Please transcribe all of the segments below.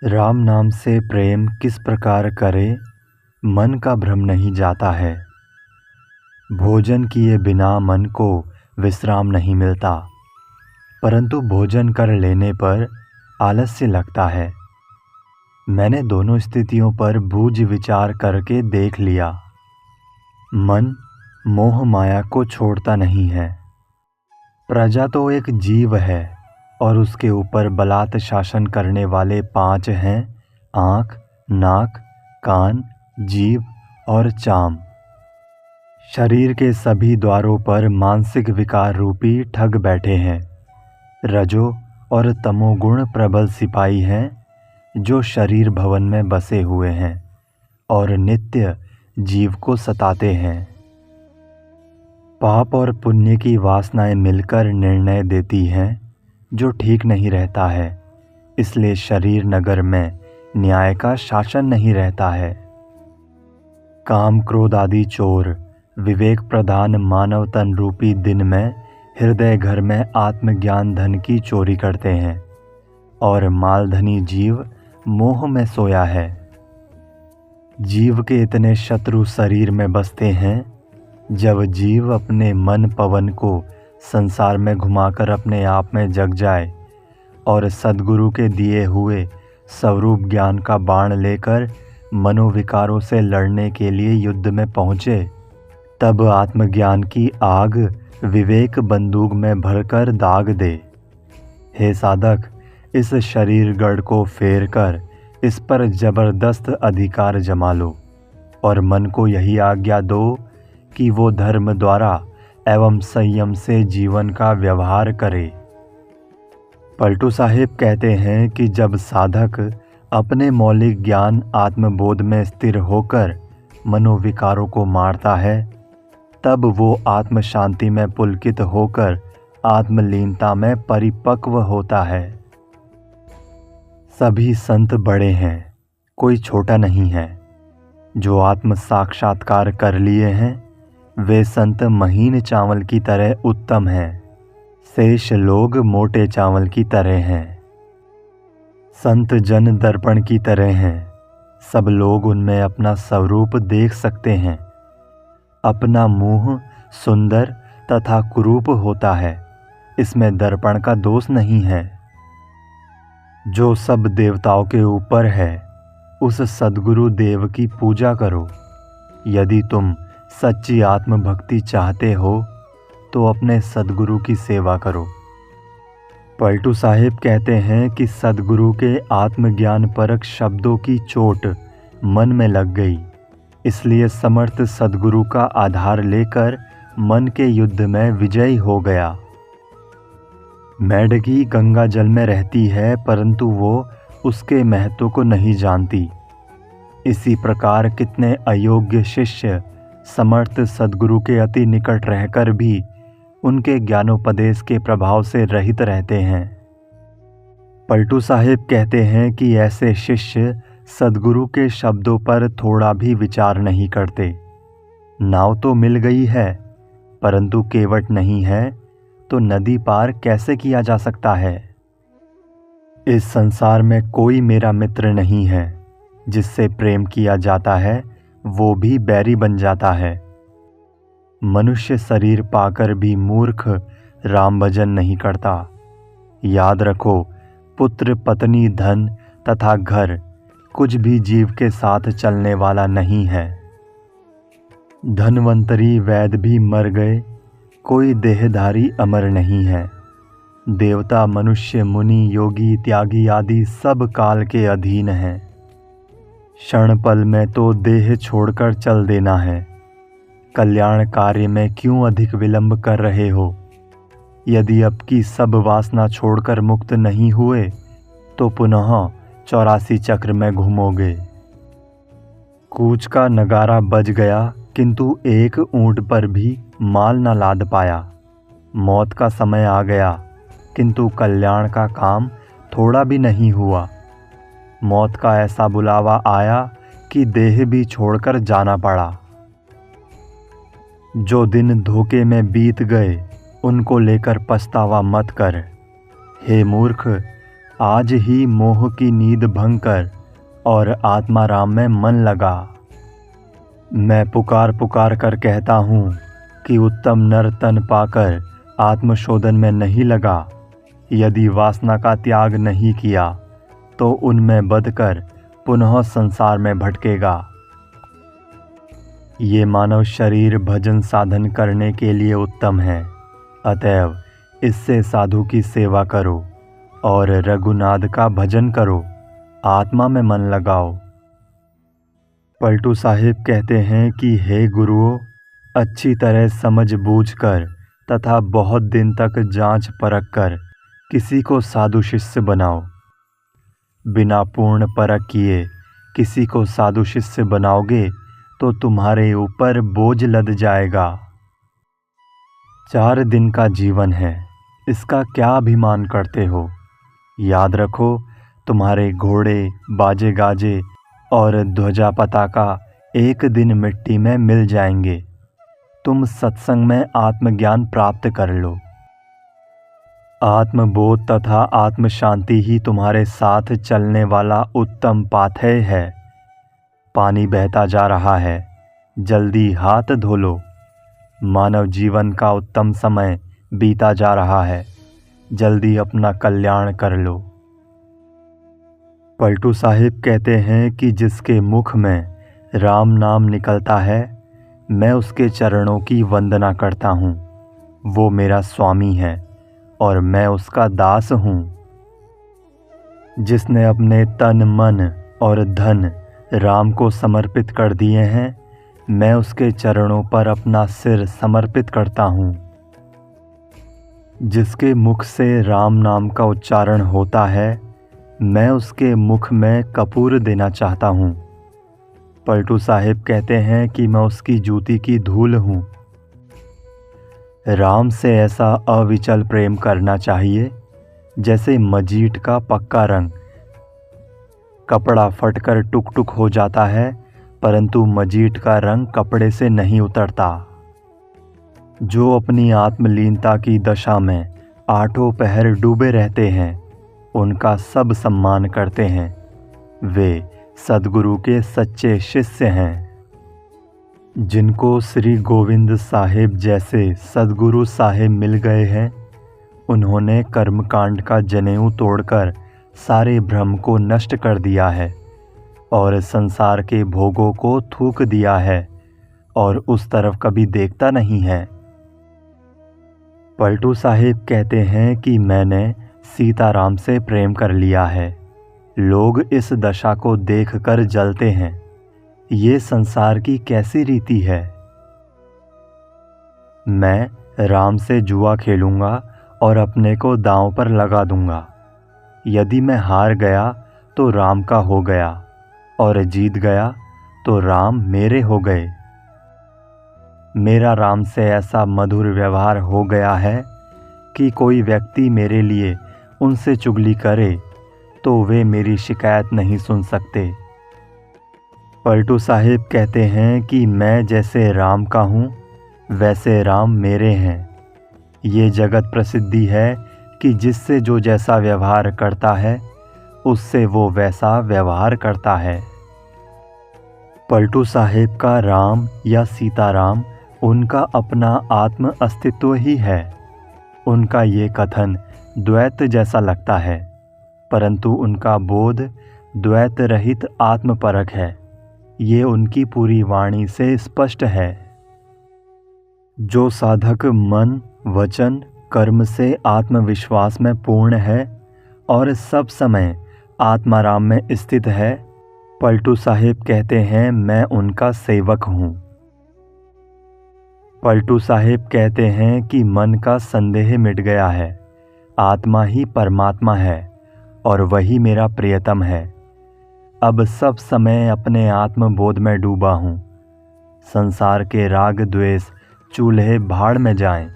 राम नाम से प्रेम किस प्रकार करे, मन का भ्रम नहीं जाता है। भोजन किए बिना मन को विश्राम नहीं मिलता, परंतु भोजन कर लेने पर आलस्य लगता है। मैंने दोनों स्थितियों पर बूझ विचार करके देख लिया। मन मोह माया को छोड़ता नहीं है। प्रजा तो एक जीव है और उसके ऊपर बलात् शासन करने वाले 5 हैं: आँख, नाक, कान, जीभ और चाम। शरीर के सभी द्वारों पर मानसिक विकार रूपी ठग बैठे हैं। रजो और तमोगुण प्रबल सिपाही हैं जो शरीर भवन में बसे हुए हैं और नित्य जीव को सताते हैं। पाप और पुण्य की वासनाएं मिलकर निर्णय देती हैं जो ठीक नहीं रहता है, इसलिए शरीर नगर में न्याय का शासन नहीं रहता है। काम क्रोध आदि चोर विवेक प्रधान मानव तन रूपी दिन में हृदय घर में आत्मज्ञान धन की चोरी करते हैं और मालधनी जीव मोह में सोया है। जीव के इतने शत्रु शरीर में बसते हैं। जब जीव अपने मन पवन को संसार में घुमाकर अपने आप में जग जाए और सद्गुरु के दिए हुए स्वरूप ज्ञान का बाण लेकर मनोविकारों से लड़ने के लिए युद्ध में पहुँचे, तब आत्मज्ञान की आग विवेक बंदूक में भरकर दाग दे। हे साधक, इस शरीर गढ़ को फेर कर इस पर जबरदस्त अधिकार जमा लो और मन को यही आज्ञा दो कि वो धर्म द्वारा एवं संयम से जीवन का व्यवहार करे। पलटू साहिब कहते हैं कि जब साधक अपने मौलिक ज्ञान आत्मबोध में स्थिर होकर मनोविकारों को मारता है, तब वो आत्म शांति में पुलकित होकर आत्मलीनता में परिपक्व होता है। सभी संत बड़े हैं, कोई छोटा नहीं है। जो आत्म साक्षात्कार कर लिए हैं वे संत महीन चावल की तरह उत्तम हैं, शेष लोग मोटे चावल की तरह हैं। संत जन दर्पण की तरह हैं, सब लोग उनमें अपना स्वरूप देख सकते हैं। अपना मुंह सुंदर तथा कुरूप होता है, इसमें दर्पण का दोष नहीं है। जो सब देवताओं के ऊपर है, उस सद्गुरु देव की पूजा करो। यदि तुम सच्ची आत्मभक्ति चाहते हो तो अपने सद्गुरु की सेवा करो। पलटू साहिब कहते हैं कि सद्गुरु के आत्मज्ञान परक शब्दों की चोट मन में लग गई, इसलिए समर्थ सद्गुरु का आधार लेकर मन के युद्ध में विजयी हो गया। मेढकी गंगा जल में रहती है, परंतु वो उसके महत्व को नहीं जानती। इसी प्रकार कितने अयोग्य शिष्य समर्थ सद्गुरु के अति निकट रहकर भी उनके ज्ञानोपदेश के प्रभाव से रहित रहते हैं। पलटू साहिब कहते हैं कि ऐसे शिष्य सद्गुरु के शब्दों पर थोड़ा भी विचार नहीं करते। नाव तो मिल गई है, परंतु केवट नहीं है तो नदी पार कैसे किया जा सकता है। इस संसार में कोई मेरा मित्र नहीं है। जिससे प्रेम किया जाता है वो भी बैरी बन जाता है। मनुष्य शरीर पाकर भी मूर्ख राम भजन नहीं करता। याद रखो, पुत्र पत्नी धन तथा घर कुछ भी जीव के साथ चलने वाला नहीं है। धनवंतरी वैद भी मर गए, कोई देहधारी अमर नहीं है। देवता मनुष्य मुनि योगी त्यागी आदि सब काल के अधीन हैं। क्षण पल में तो देह छोड़कर चल देना है। कल्याण कार्य में क्यों अधिक विलंब कर रहे हो? यदि अब की सब वासना छोड़कर मुक्त नहीं हुए तो पुनः 84 चक्र में घूमोगे। कूच का नगारा बज गया, किंतु एक ऊंट पर भी माल न लाद पाया। मौत का समय आ गया, किंतु कल्याण का काम थोड़ा भी नहीं हुआ। मौत का ऐसा बुलावा आया कि देह भी छोड़कर जाना पड़ा। जो दिन धोखे में बीत गए उनको लेकर पछतावा मत कर। हे मूर्ख, आज ही मोह की नींद भंग कर और आत्माराम में मन लगा। मैं पुकार पुकार कर कहता हूँ कि उत्तम नर तन पाकर आत्मशोधन में नहीं लगा। यदि वासना का त्याग नहीं किया तो उनमें बंधकर पुनः संसार में भटकेगा। ये मानव शरीर भजन साधन करने के लिए उत्तम है, अतएव इससे साधु की सेवा करो और रघुनाथ का भजन करो, आत्मा में मन लगाओ। पलटू साहिब कहते हैं कि हे गुरुओं, अच्छी तरह समझ बूझ कर तथा बहुत दिन तक जांच परख कर किसी को साधु शिष्य बनाओ। बिना पूर्ण परख किए किसी को साधु शिष्य बनाओगे तो तुम्हारे ऊपर बोझ लद जाएगा। 4 दिन का जीवन है, इसका क्या अभिमान करते हो? याद रखो, तुम्हारे घोड़े, बाजे गाजे और ध्वजा पताका एक दिन मिट्टी में मिल जाएंगे। तुम सत्संग में आत्मज्ञान प्राप्त कर लो। आत्मबोध तथा आत्म शांति ही तुम्हारे साथ चलने वाला उत्तम पाथेय है। पानी बहता जा रहा है, जल्दी हाथ धो लो। मानव जीवन का उत्तम समय बीता जा रहा है, जल्दी अपना कल्याण कर लो। पलटू साहिब कहते हैं कि जिसके मुख में राम नाम निकलता है, मैं उसके चरणों की वंदना करता हूँ। वो मेरा स्वामी है और मैं उसका दास हूँ। जिसने अपने तन, मन और धन राम को समर्पित कर दिए हैं, मैं उसके चरणों पर अपना सिर समर्पित करता हूँ। जिसके मुख से राम नाम का उच्चारण होता है, मैं उसके मुख में कपूर देना चाहता हूँ। पलटू साहिब कहते हैं कि मैं उसकी जूती की धूल हूँ। राम से ऐसा अविचल प्रेम करना चाहिए जैसे मजीठ का पक्का रंग। कपड़ा फटकर टुक टुक हो जाता है, परंतु मजीठ का रंग कपड़े से नहीं उतरता। जो अपनी आत्मलीनता की दशा में 8 पहर डूबे रहते हैं, उनका सब सम्मान करते हैं। वे सद्गुरु के सच्चे शिष्य हैं। जिनको श्री गोविंद साहिब जैसे सद्गुरु साहिब मिल गए हैं, उन्होंने कर्मकांड का जनेऊ तोड़कर सारे भ्रम को नष्ट कर दिया है और संसार के भोगों को थूक दिया है और उस तरफ कभी देखता नहीं है। पलटू साहिब कहते हैं कि मैंने सीताराम से प्रेम कर लिया है। लोग इस दशा को देखकर जलते हैं। ये संसार की कैसी रीति है? मैं राम से जुआ खेलूंगा और अपने को दांव पर लगा दूंगा। यदि मैं हार गया तो राम का हो गया और जीत गया तो राम मेरे हो गए। मेरा राम से ऐसा मधुर व्यवहार हो गया है कि कोई व्यक्ति मेरे लिए उनसे चुगली करे तो वे मेरी शिकायत नहीं सुन सकते। पलटू साहिब कहते हैं कि मैं जैसे राम का हूँ, वैसे राम मेरे हैं। ये जगत प्रसिद्धि है कि जिससे जो जैसा व्यवहार करता है, उससे वो वैसा व्यवहार करता है। पलटू साहिब का राम या सीताराम उनका अपना आत्म अस्तित्व ही है। उनका ये कथन द्वैत जैसा लगता है, परंतु उनका बोध द्वैत रहित आत्मपरक है। ये उनकी पूरी वाणी से स्पष्ट है। जो साधक मन, वचन, कर्म से आत्मविश्वास में पूर्ण है और सब समय आत्माराम में स्थित है, पलटू साहिब कहते हैं मैं उनका सेवक हूँ। पलटू साहिब कहते हैं कि मन का संदेह मिट गया है। आत्मा ही परमात्मा है और वही मेरा प्रियतम है। अब सब समय अपने आत्मबोध में डूबा हूँ। संसार के राग द्वेष चूल्हे भाड़ में जाएं।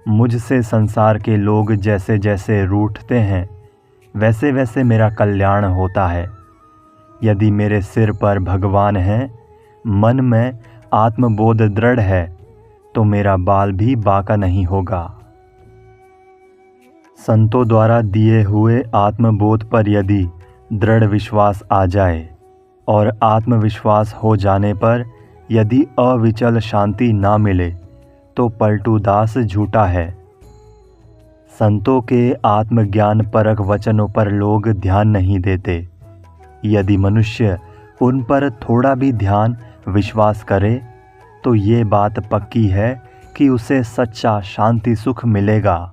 मुझसे संसार के लोग जैसे जैसे रूठते हैं, वैसे वैसे मेरा कल्याण होता है। यदि मेरे सिर पर भगवान हैं, मन में आत्मबोध दृढ़ है, तो मेरा बाल भी बांका नहीं होगा। संतों द्वारा दिए हुए आत्मबोध पर यदि दृढ़ विश्वास आ जाए और आत्मविश्वास हो जाने पर यदि अविचल शांति ना मिले तो पलटू दास झूठा है। संतों के आत्मज्ञान परक वचनों पर लोग ध्यान नहीं देते। यदि मनुष्य उन पर थोड़ा भी ध्यान विश्वास करे तो ये बात पक्की है कि उसे सच्चा शांति सुख मिलेगा।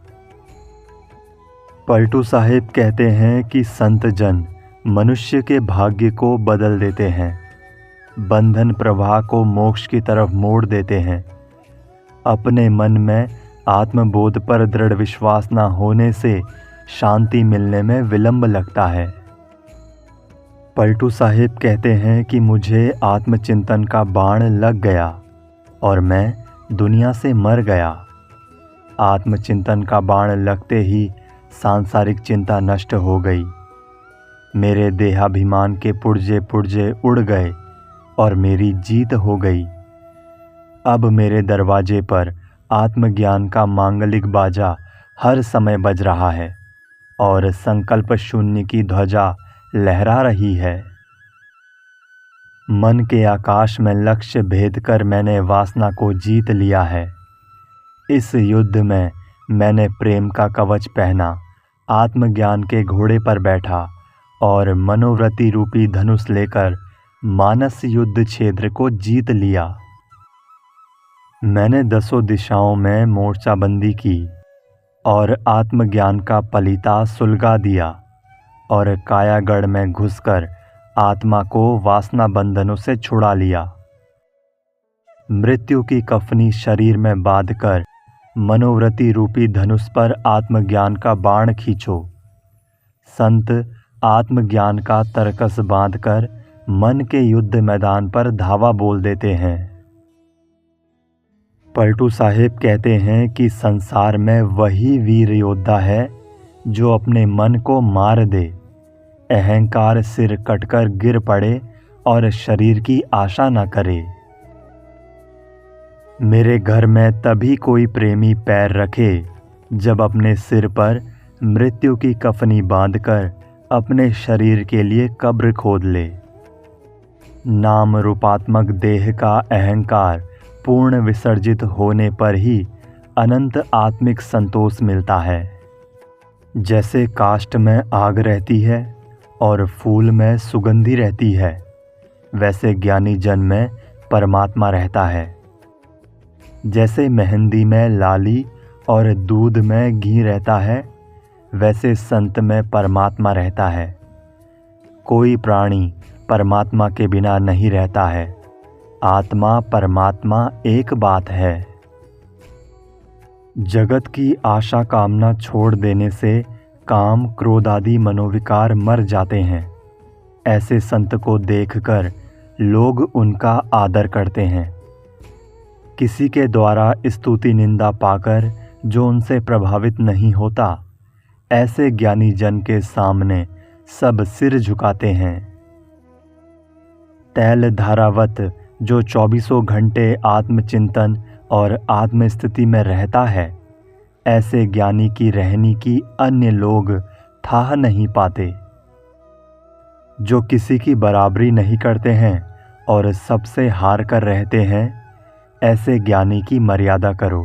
पलटू साहिब कहते हैं कि संत जन मनुष्य के भाग्य को बदल देते हैं, बंधन प्रवाह को मोक्ष की तरफ मोड़ देते हैं। अपने मन में आत्मबोध पर दृढ़ विश्वास न होने से शांति मिलने में विलंब लगता है। पलटू साहिब कहते हैं कि मुझे आत्मचिंतन का बाण लग गया और मैं दुनिया से मर गया। आत्मचिंतन का बाण लगते ही सांसारिक चिंता नष्ट हो गई। मेरे देहाभिमान के पुर्जे पुर्जे उड़ गए और मेरी जीत हो गई। अब मेरे दरवाजे पर आत्मज्ञान का मांगलिक बाजा हर समय बज रहा है और संकल्प शून्य की ध्वजा लहरा रही है। मन के आकाश में लक्ष्य भेद कर मैंने वासना को जीत लिया है। इस युद्ध में मैंने प्रेम का कवच पहना, आत्मज्ञान के घोड़े पर बैठा और मनोवृत्ति रूपी धनुष लेकर मानस युद्ध क्षेत्र को जीत लिया। मैंने 10 दिशाओं में मोर्चाबंदी की और आत्मज्ञान का पलीता सुलगा दिया और कायागढ़ में घुसकर आत्मा को वासना बंधनों से छुड़ा लिया। मृत्यु की कफनी शरीर में बांधकर मनोवृत्ति रूपी धनुष पर आत्मज्ञान का बाण खींचो। संत आत्मज्ञान का तरकस बांधकर मन के युद्ध मैदान पर धावा बोल देते हैं। पलटू साहिब कहते हैं कि संसार में वही वीर योद्धा है जो अपने मन को मार दे, अहंकार सिर कटकर गिर पड़े और शरीर की आशा न करे। मेरे घर में तभी कोई प्रेमी पैर रखे जब अपने सिर पर मृत्यु की कफनी बांधकर अपने शरीर के लिए कब्र खोद ले। नाम रूपात्मक देह का अहंकार पूर्ण विसर्जित होने पर ही अनंत आत्मिक संतोष मिलता है। जैसे काष्ठ में आग रहती है और फूल में सुगंधी रहती है, वैसे ज्ञानी जन में परमात्मा रहता है। जैसे मेहंदी में लाली और दूध में घी रहता है, वैसे संत में परमात्मा रहता है। कोई प्राणी परमात्मा के बिना नहीं रहता है। आत्मा परमात्मा एक बात है। जगत की आशा कामना छोड़ देने से काम क्रोध आदि मनोविकार मर जाते हैं। ऐसे संत को देखकर लोग उनका आदर करते हैं। किसी के द्वारा स्तुति निंदा पाकर जो उनसे प्रभावित नहीं होता, ऐसे ज्ञानी जन के सामने सब सिर झुकाते हैं। तैल धारावत जो 24 घंटे आत्मचिंतन और आत्मस्थिति में रहता है, ऐसे ज्ञानी की रहनी की अन्य लोग थाह नहीं पाते। जो किसी की बराबरी नहीं करते हैं और सबसे हार कर रहते हैं, ऐसे ज्ञानी की मर्यादा करो।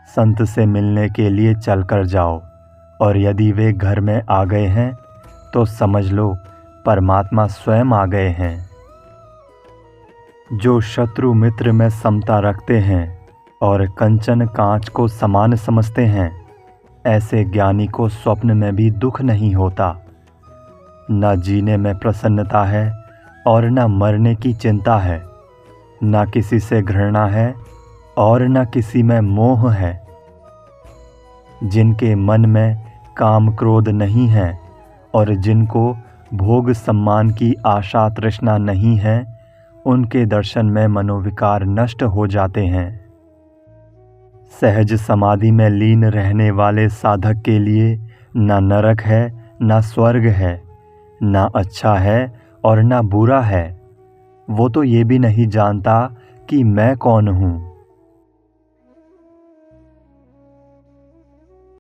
संत से मिलने के लिए चलकर जाओ और यदि वे घर में आ गए हैं तो समझ लो परमात्मा स्वयं आ गए हैं। जो शत्रु मित्र में समता रखते हैं और कंचन कांच को समान समझते हैं, ऐसे ज्ञानी को स्वप्न में भी दुख नहीं होता। न जीने में प्रसन्नता है और न मरने की चिंता है। न किसी से घृणा है और न किसी में मोह है। जिनके मन में काम क्रोध नहीं है और जिनको भोग सम्मान की आशा तृष्णा नहीं है, उनके दर्शन में मनोविकार नष्ट हो जाते हैं। सहज समाधि में लीन रहने वाले साधक के लिए न नरक है न स्वर्ग है, न अच्छा है और न बुरा है। वो तो ये भी नहीं जानता कि मैं कौन हूँ।